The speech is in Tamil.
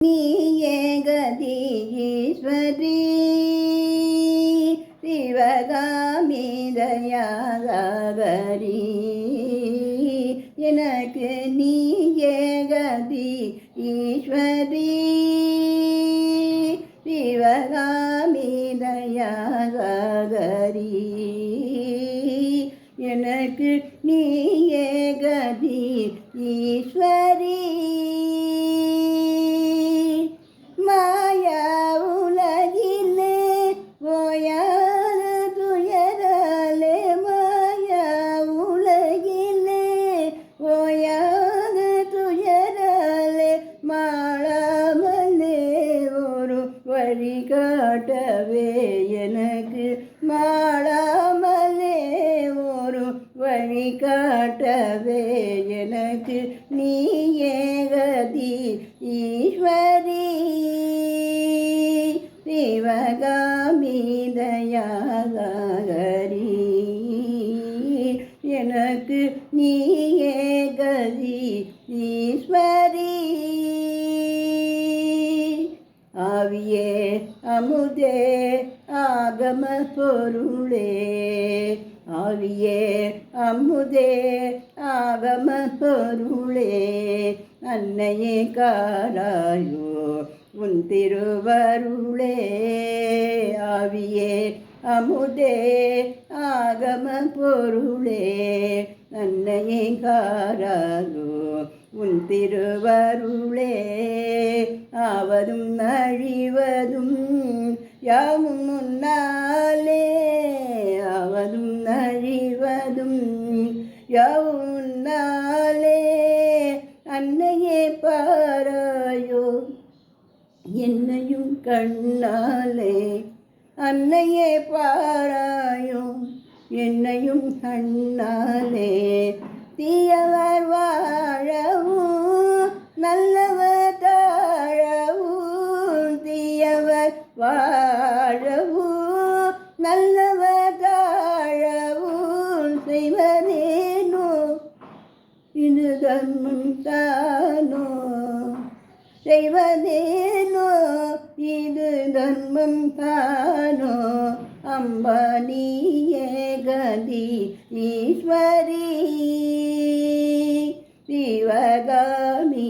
நீயே கதி ஈஸ்வரி சிவகாமி தயாகரி எனக்கு நீயே கதி ஈஸ்வரி சிவகாமி தயாகரி எனக்கு நீயே கதி ஈஸ்வரி வழிகாட்டவே எனக்கு மாளாமலே ஒரு வழிகாட்டவே எனக்கு நீயே கதி ஈஸ்வரி சிவகாமி தயாகரி எனக்கு நீயே கதி ஈஸ்வரி ஆவியே அமுதே ஆகம பொருளே ஆவியே அமுதே ஆகம பொருளே அன்னையே காராயோ உன் திருவருளே ஆவியே அமுதே ஆகம பொருளே அன்னையே காராயோ உன் திருவருளே ஆவதும் அழிவதும் யாவும் முன்னாலே ஆவதும் அழிவதும் யாவும் முன்னாலே அன்னையே பாராயோ என்னையும் கண்ணாலே அன்னையே பாராயோ என்னையும் கண்ணாலே தீயவர் வாழவும் நல்லவர் தாழவும் தீயவர் வாழவும் நல்லவர் தாழவும் செய்வதேனோ இது தர்மம் தானோ செய்வதேனோ இது தர்மம் தானோ அம்பானியே கதி ஈஸ்வரி சிவகாமி